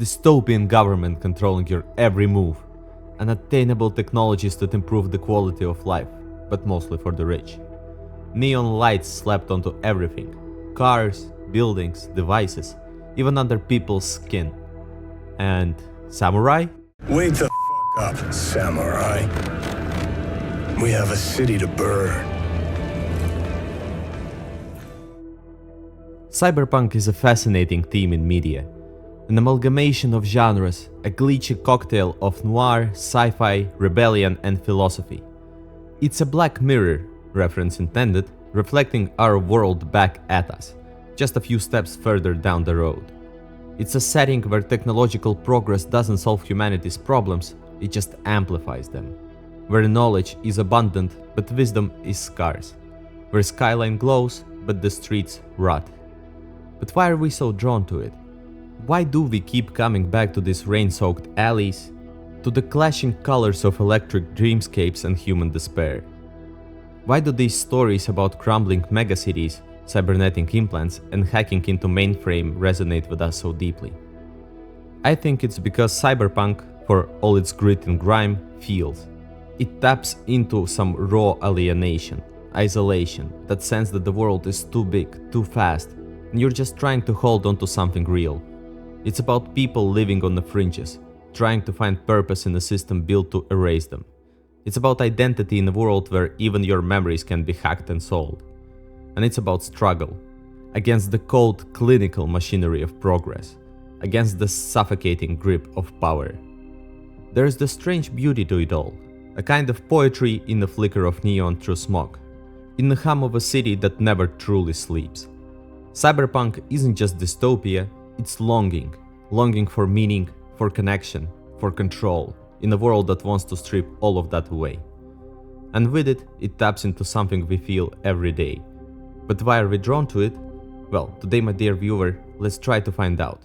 dystopian government controlling your every move, unattainable technologies that improve the quality of life, but mostly for the rich. Neon lights slapped onto everything, cars, buildings, devices, even under people's skin. And samurai? Wake the f up, samurai. We have a city to burn. Cyberpunk is a fascinating theme in media, an amalgamation of genres, a glitchy cocktail of noir, sci-fi, rebellion and philosophy. It's a Black Mirror, reference intended, reflecting our world back at us, just a few steps further down the road. It's a setting where technological progress doesn't solve humanity's problems, it just amplifies them. Where knowledge is abundant, but wisdom is scarce. Where skyline glows, but the streets rot. But why are we so drawn to it? Why do we keep coming back to these rain-soaked alleys? To the clashing colors of electric dreamscapes and human despair? Why do these stories about crumbling megacities, cybernetic implants and hacking into mainframe resonate with us so deeply? I think it's because cyberpunk, for all its grit and grime, feels. It taps into some raw alienation, isolation, that sense that the world is too big, too fast, and you're just trying to hold on to something real. It's about people living on the fringes, trying to find purpose in a system built to erase them. It's about identity in a world where even your memories can be hacked and sold. And it's about struggle, against the cold, clinical machinery of progress, against the suffocating grip of power. There's the strange beauty to it all, a kind of poetry in the flicker of neon through smog, in the hum of a city that never truly sleeps. Cyberpunk isn't just dystopia, it's longing. Longing for meaning, for connection, for control, in a world that wants to strip all of that away. And with it, it taps into something we feel every day. But why are we drawn to it? Well, today, my dear viewer, let's try to find out.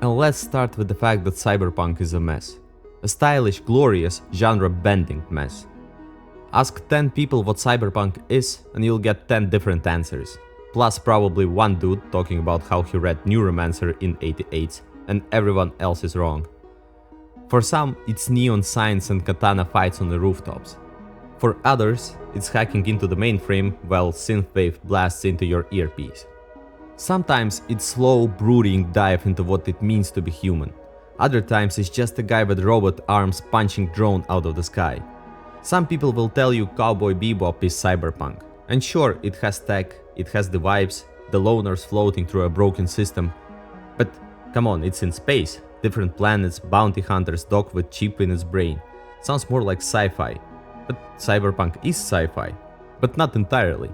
And let's start with the fact that cyberpunk is a mess. A stylish, glorious, genre-bending mess. Ask 10 people what cyberpunk is and you'll get 10 different answers. Plus probably one dude talking about how he read Neuromancer in '88 and everyone else is wrong. For some, it's neon signs and katana fights on the rooftops. For others, it's hacking into the mainframe while synthwave blasts into your earpiece. Sometimes it's slow, brooding dive into what it means to be human. Other times it's just a guy with robot arms punching drone out of the sky. Some people will tell you Cowboy Bebop is cyberpunk. And sure, it has tech, it has the vibes, the loners floating through a broken system. But come on, it's in space. Different planets, bounty hunters, dog with chip in his brain. Sounds more like sci-fi. But cyberpunk is sci-fi. But not entirely.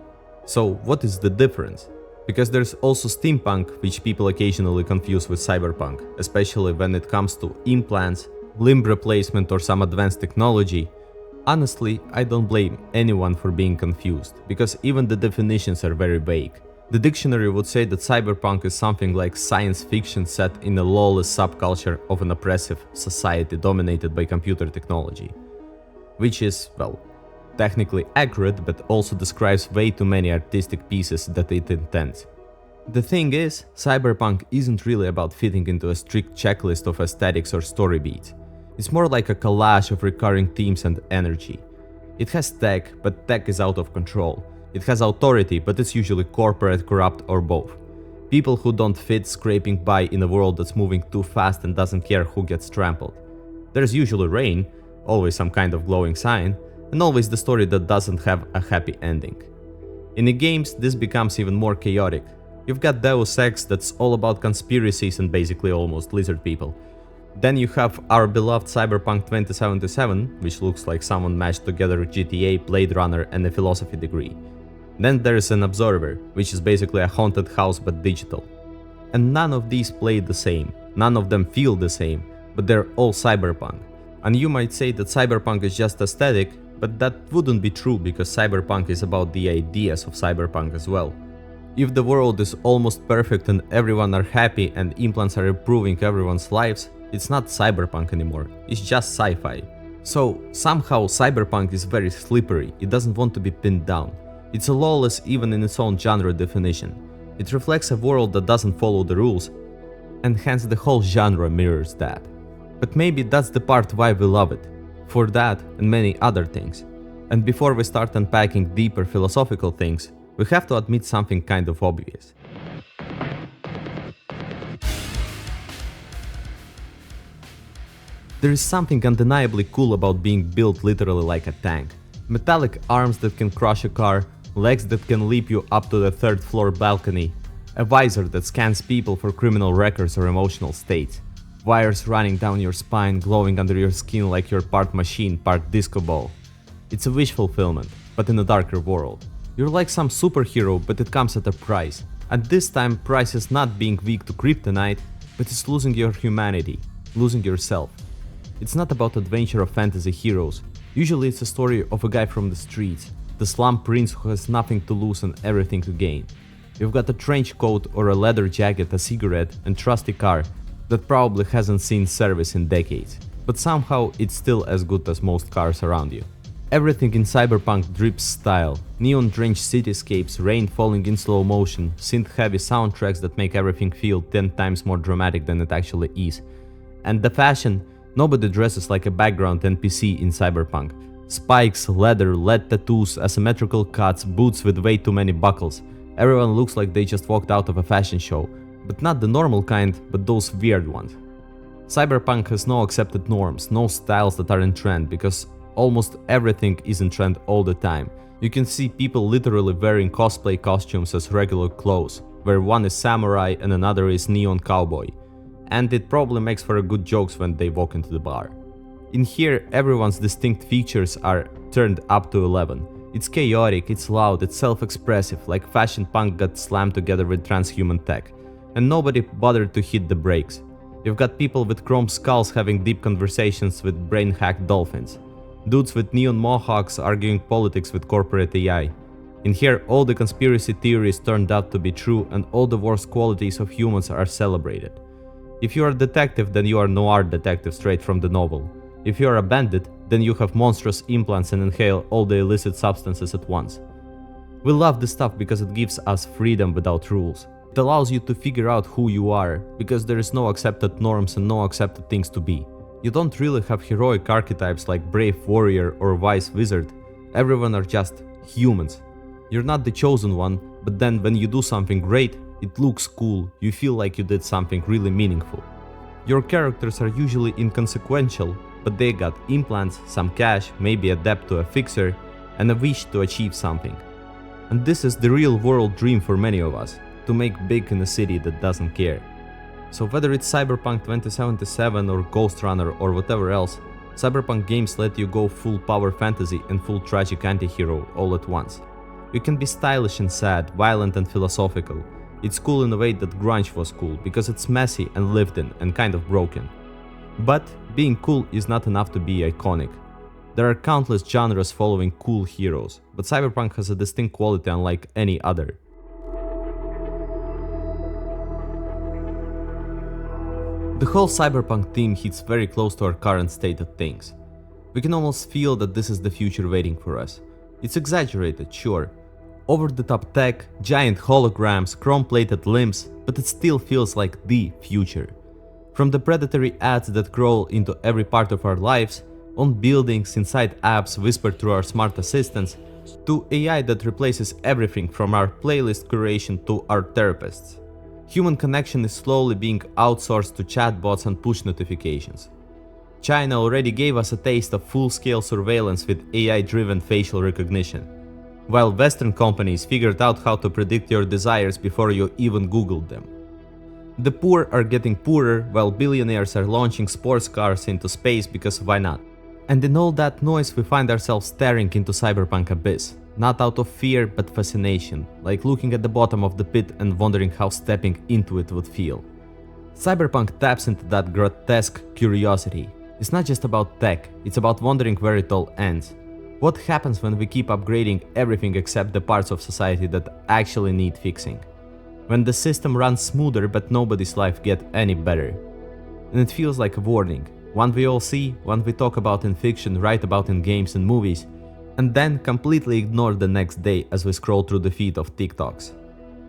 So what is the difference? Because there's also steampunk, which people occasionally confuse with cyberpunk, especially when it comes to implants, limb replacement or some advanced technology. Honestly, I don't blame anyone for being confused, because even the definitions are very vague. The dictionary would say that cyberpunk is something like science fiction set in a lawless subculture of an oppressive society dominated by computer technology. Which is, well, technically accurate, but also describes way too many artistic pieces that it intends. The thing is, cyberpunk isn't really about fitting into a strict checklist of aesthetics or story beats. It's more like a collage of recurring themes and energy. It has tech, but tech is out of control. It has authority, but it's usually corporate, corrupt, or both. People who don't fit scraping by in a world that's moving too fast and doesn't care who gets trampled. There's usually rain, always some kind of glowing sign, and always the story that doesn't have a happy ending. In the games, this becomes even more chaotic. You've got Deus Ex that's all about conspiracies and basically almost lizard people. Then you have our beloved Cyberpunk 2077, which looks like someone mashed together GTA, Blade Runner and a philosophy degree. Then there's an Observer, which is basically a haunted house but digital. And none of these play the same, none of them feel the same, but they're all cyberpunk. And you might say that cyberpunk is just aesthetic, but that wouldn't be true because cyberpunk is about the ideas of cyberpunk as well. If the world is almost perfect and everyone are happy and implants are improving everyone's lives, it's not cyberpunk anymore, it's just sci-fi. So somehow cyberpunk is very slippery, it doesn't want to be pinned down. It's a lawless even in its own genre definition. It reflects a world that doesn't follow the rules, and hence the whole genre mirrors that. But maybe that's the part why we love it, for that and many other things. And before we start unpacking deeper philosophical things, we have to admit something kind of obvious. There is something undeniably cool about being built literally like a tank. Metallic arms that can crush a car, legs that can leap you up to the third floor balcony, a visor that scans people for criminal records or emotional states, wires running down your spine glowing under your skin like you're part machine, part disco ball. It's a wish fulfillment, but in a darker world. You're like some superhero, but it comes at a price. And this time, price is not being weak to kryptonite, but it's losing your humanity, losing yourself. It's not about adventure of fantasy heroes. Usually it's a story of a guy from the streets, the slum prince who has nothing to lose and everything to gain. You've got a trench coat or a leather jacket, a cigarette and trusty car that probably hasn't seen service in decades, but somehow it's still as good as most cars around you. Everything in Cyberpunk drips style, neon-drenched cityscapes, rain falling in slow motion, synth-heavy soundtracks that make everything feel 10 times more dramatic than it actually is. And the fashion, nobody dresses like a background NPC in Cyberpunk. Spikes, leather, lead tattoos, asymmetrical cuts, boots with way too many buckles. Everyone looks like they just walked out of a fashion show, but not the normal kind, but those weird ones. Cyberpunk has no accepted norms, no styles that are in trend, because almost everything is in trend all the time. You can see people literally wearing cosplay costumes as regular clothes, where one is samurai and another is neon cowboy. And it probably makes for a good jokes when they walk into the bar. In here, everyone's distinct features are turned up to 11. It's chaotic, it's loud, it's self-expressive, like fashion punk got slammed together with transhuman tech. And nobody bothered to hit the brakes. You've got people with chrome skulls having deep conversations with brain-hacked dolphins. Dudes with neon mohawks arguing politics with corporate AI. In here, all the conspiracy theories turned out to be true and all the worst qualities of humans are celebrated. If you are a detective, then you are noir detective straight from the novel. If you are a bandit, then you have monstrous implants and inhale all the illicit substances at once. We love this stuff because it gives us freedom without rules. It allows you to figure out who you are, because there is no accepted norms and no accepted things to be. You don't really have heroic archetypes like brave warrior or wise wizard. Everyone are just humans. You're not the chosen one, but then when you do something great, it looks cool, you feel like you did something really meaningful. Your characters are usually inconsequential, but they got implants, some cash, maybe a debt to a fixer, and a wish to achieve something. And this is the real world dream for many of us, to make big in a city that doesn't care. So whether it's Cyberpunk 2077 or Ghostrunner or whatever else, Cyberpunk games let you go full power fantasy and full tragic anti-hero all at once. You can be stylish and sad, violent and philosophical. It's cool in a way that grunge was cool, because it's messy and lived in and kind of broken. But being cool is not enough to be iconic. There are countless genres following cool heroes, but Cyberpunk has a distinct quality unlike any other. The whole Cyberpunk theme hits very close to our current state of things. We can almost feel that this is the future waiting for us. It's exaggerated, sure. Over-the-top tech, giant holograms, chrome-plated limbs, but it still feels like the future. From the predatory ads that crawl into every part of our lives, on buildings, inside apps whispered through our smart assistants, to AI that replaces everything from our playlist curation to our therapists. Human connection is slowly being outsourced to chatbots and push notifications. China already gave us a taste of full-scale surveillance with AI-driven facial recognition, while Western companies figured out how to predict your desires before you even Googled them. The poor are getting poorer, while billionaires are launching sports cars into space because why not? And in all that noise we find ourselves staring into Cyberpunk abyss. Not out of fear, but fascination, like looking at the bottom of the pit and wondering how stepping into it would feel. Cyberpunk taps into that grotesque curiosity. It's not just about tech, it's about wondering where it all ends. What happens when we keep upgrading everything except the parts of society that actually need fixing? When the system runs smoother but nobody's life gets any better. And it feels like a warning, one we all see, one we talk about in fiction, write about in games and movies, and then completely ignore the next day as we scroll through the feed of TikToks.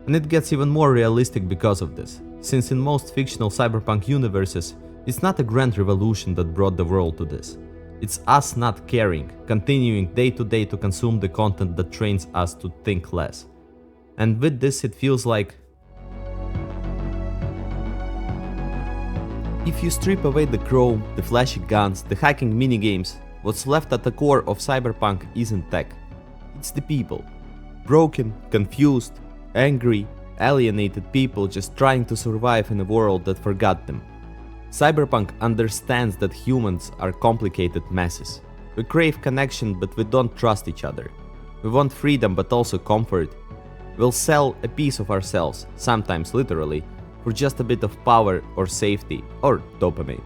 And it gets even more realistic because of this, since in most fictional cyberpunk universes, it's not a grand revolution that brought the world to this. It's us not caring, continuing day to day to consume the content that trains us to think less. And with this it feels like... If you strip away the chrome, the flashy guns, the hacking minigames, what's left at the core of cyberpunk isn't tech. It's the people. Broken, confused, angry, alienated people just trying to survive in a world that forgot them. Cyberpunk understands that humans are complicated messes. We crave connection, but we don't trust each other. We want freedom, but also comfort. We'll sell a piece of ourselves, sometimes literally, for just a bit of power or safety or dopamine.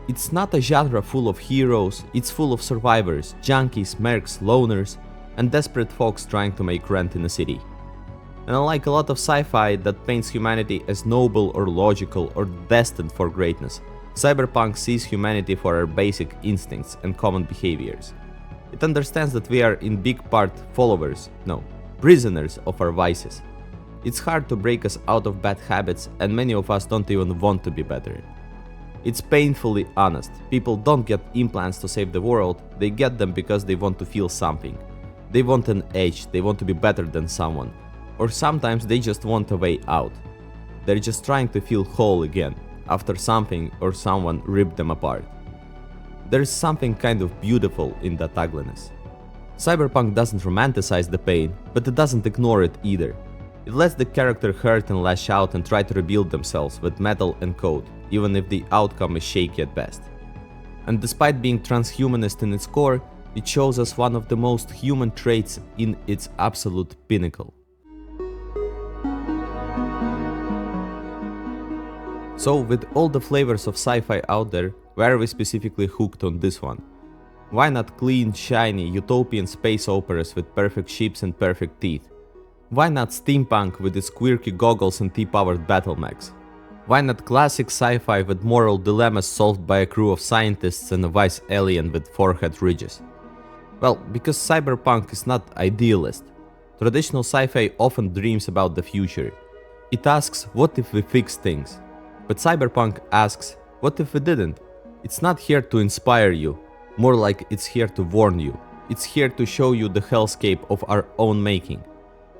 It's not a genre full of heroes, it's full of survivors, junkies, mercs, loners, and desperate folks trying to make rent in a city. And unlike a lot of sci-fi that paints humanity as noble or logical or destined for greatness, Cyberpunk sees humanity for our basic instincts and common behaviors. It understands that we are in big part prisoners of our vices. It's hard to break us out of bad habits, and many of us don't even want to be better. It's painfully honest. People don't get implants to save the world, they get them because they want to feel something. They want an edge, they want to be better than someone. Or sometimes they just want a way out. They're just trying to feel whole again, after something or someone ripped them apart. There's something kind of beautiful in that ugliness. Cyberpunk doesn't romanticize the pain, but it doesn't ignore it either. It lets the character hurt and lash out and try to rebuild themselves with metal and code, even if the outcome is shaky at best. And despite being transhumanist in its core, it shows us one of the most human traits in its absolute pinnacle. So, with all the flavors of sci-fi out there, why are we specifically hooked on this one? Why not clean, shiny, utopian space operas with perfect ships and perfect teeth? Why not steampunk with its quirky goggles and T-powered battle mechs? Why not classic sci-fi with moral dilemmas solved by a crew of scientists and a wise alien with forehead ridges? Well, because cyberpunk is not idealist. Traditional sci-fi often dreams about the future. It asks, what if we fix things? But cyberpunk asks, what if we didn't? It's not here to inspire you, more like it's here to warn you. It's here to show you the hellscape of our own making.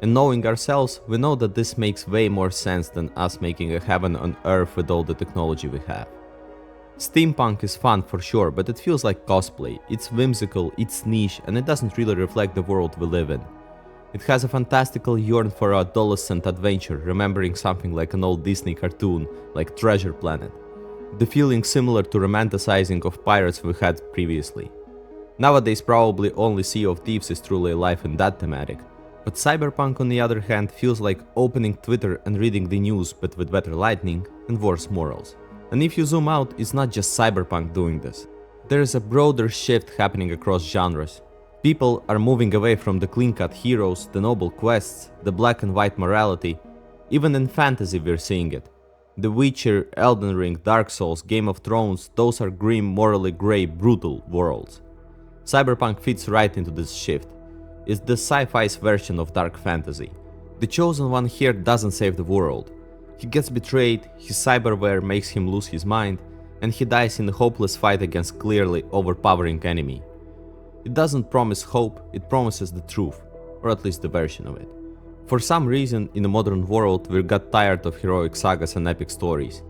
And knowing ourselves, we know that this makes way more sense than us making a heaven on earth with all the technology we have. Steampunk is fun for sure, but it feels like cosplay. It's whimsical, it's niche, and it doesn't really reflect the world we live in. It has a fantastical yearn for adolescent adventure, remembering something like an old Disney cartoon, like Treasure Planet. The feeling similar to romanticizing of pirates we had previously. Nowadays probably only Sea of Thieves is truly alive in that thematic, but Cyberpunk on the other hand feels like opening Twitter and reading the news but with better lighting and worse morals. And if you zoom out, it's not just Cyberpunk doing this. There is a broader shift happening across genres. People are moving away from the clean-cut heroes, the noble quests, the black and white morality. Even in fantasy we're seeing it. The Witcher, Elden Ring, Dark Souls, Game of Thrones, those are grim, morally grey, brutal worlds. Cyberpunk fits right into this shift. It's the sci-fi's version of dark fantasy. The Chosen One here doesn't save the world. He gets betrayed, his cyberware makes him lose his mind, and he dies in a hopeless fight against clearly overpowering enemy. It doesn't promise hope, it promises the truth, or at least the version of it. For some reason, in the modern world, we got tired of heroic sagas and epic stories.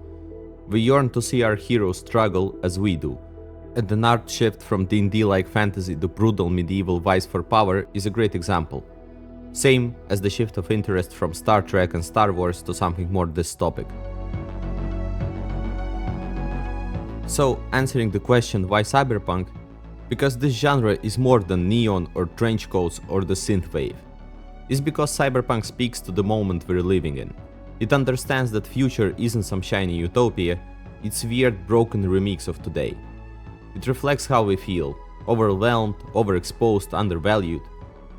We yearn to see our heroes struggle as we do, and an art shift from D&D-like fantasy to brutal medieval vice for power is a great example. Same as the shift of interest from Star Trek and Star Wars to something more dystopic. So, answering the question why cyberpunk? Because this genre is more than neon or trench coats or the synthwave. It's because cyberpunk speaks to the moment we're living in. It understands that future isn't some shiny utopia, it's weird broken remix of today. It reflects how we feel, overwhelmed, overexposed, undervalued.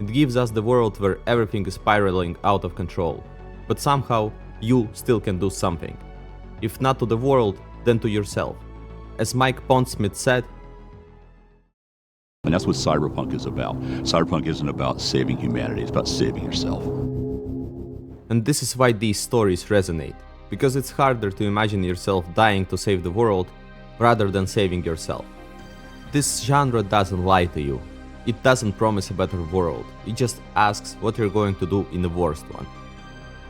It gives us the world where everything is spiraling out of control, but somehow you still can do something. If not to the world, then to yourself. As Mike Pondsmith said, and that's what cyberpunk is about. Cyberpunk isn't about saving humanity, it's about saving yourself. And this is why these stories resonate, because it's harder to imagine yourself dying to save the world rather than saving yourself. This genre doesn't lie to you. It doesn't promise a better world. It just asks what you're going to do in the worst one.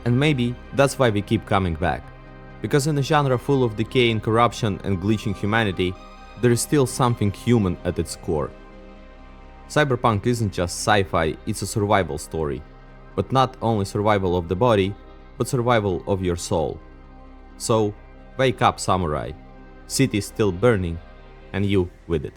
And maybe that's why we keep coming back. Because in a genre full of decay and corruption and glitching humanity, there is still something human at its core. Cyberpunk isn't just sci-fi, it's a survival story. But not only survival of the body, but survival of your soul. So, wake up, samurai. City's still burning, and you with it.